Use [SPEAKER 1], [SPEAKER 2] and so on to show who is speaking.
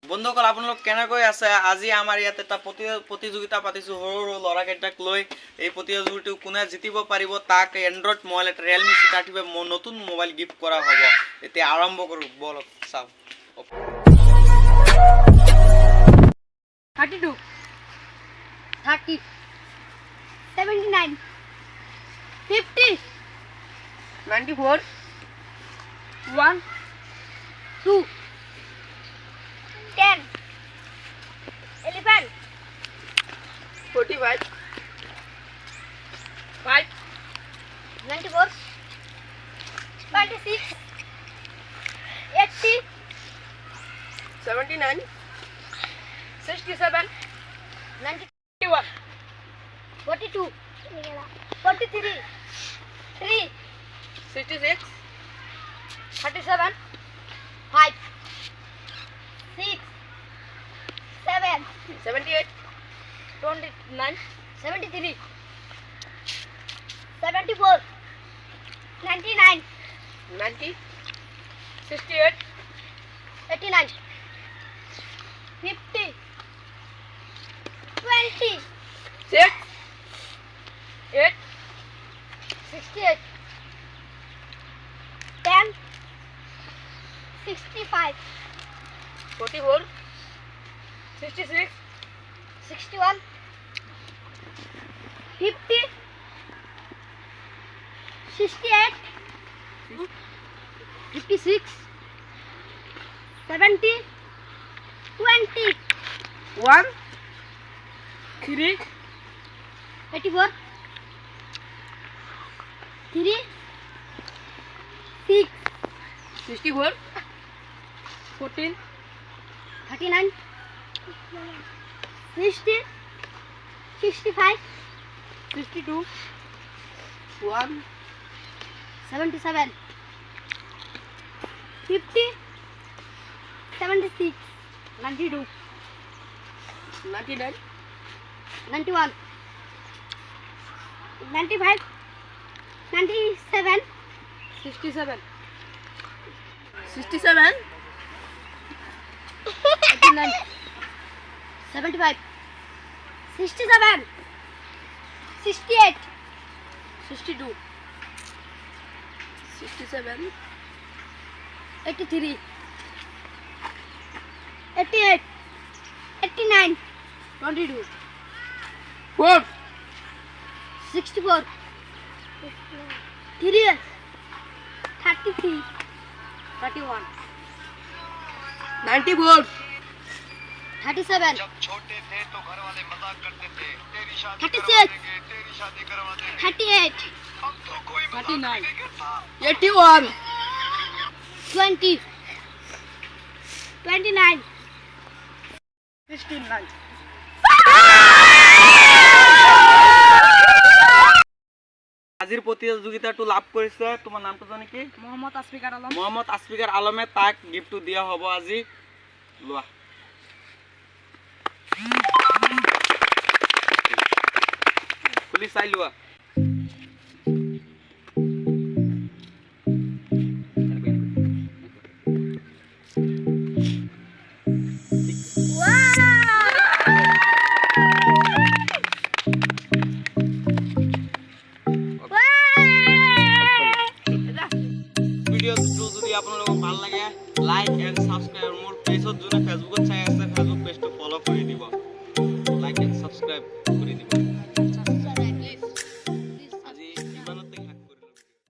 [SPEAKER 1] বন্ধুসকল আপোনালোক কেনেকৈ আছে? আজি আমাৰ ইয়াত এটা প্ৰতিযোগিতা পাতিছো সৰু সৰু ল'ৰাকেইটাক লৈ। এই প্ৰতিযোগিতাটো কোনে জিতিব পাৰিব তাক এন্ড্ৰইড মোবাইল এটা realme c35 নতুন মোবাইল গিফ্ট কৰা হ'ব। এতিয়া আৰম্ভ কৰো, বলক চাও।
[SPEAKER 2] 32 30 79 50 94 1 2 10 11 45 5 94 26 80 79 67 91 42 43 3 66 37 5 6 7 78 29 73 74 99 90 68 89 50 20 6 8 68 10 65 44 66 61 50 68 56 70 20 1 3 84 3 6 64 14 39 60 65 62 1 77 50 76 92 99 91 95 97 67 67 89 75 67 68 62 67 83 88 89 22 4 64 3 33 31 94 37
[SPEAKER 3] जब छोटे थे तो घर वाले मजाक करते थे तेरी शादी
[SPEAKER 2] 36
[SPEAKER 3] करवाएंगे तेरी शादी करवा देंगे
[SPEAKER 2] 38
[SPEAKER 3] अब तो कोई मजाक
[SPEAKER 2] 39
[SPEAKER 3] नहीं करता
[SPEAKER 2] 81 20 29 69
[SPEAKER 1] আজিৰ প্ৰতিযোগিতাটো লাভ কৰিছে তোমাৰ নামটো জানি কি?
[SPEAKER 2] মোহাম্মদ আসফিকার আলম।
[SPEAKER 1] মোহাম্মদ আসফিকার আলমে তাক গিফ্টটো দিয়া হ'ব আজি। লোৱা খুলি চাই লোৱা। ভিডিওটো যদি আপোনালোকক ভাল লাগে লাইক এণ্ড ছাবস্ক্ৰাইব। মোৰ পেজত যোনে ফেচবুকত চাই আছে ফেচবুক পেজটো ফলো কৰি দিব। Like and subscribe.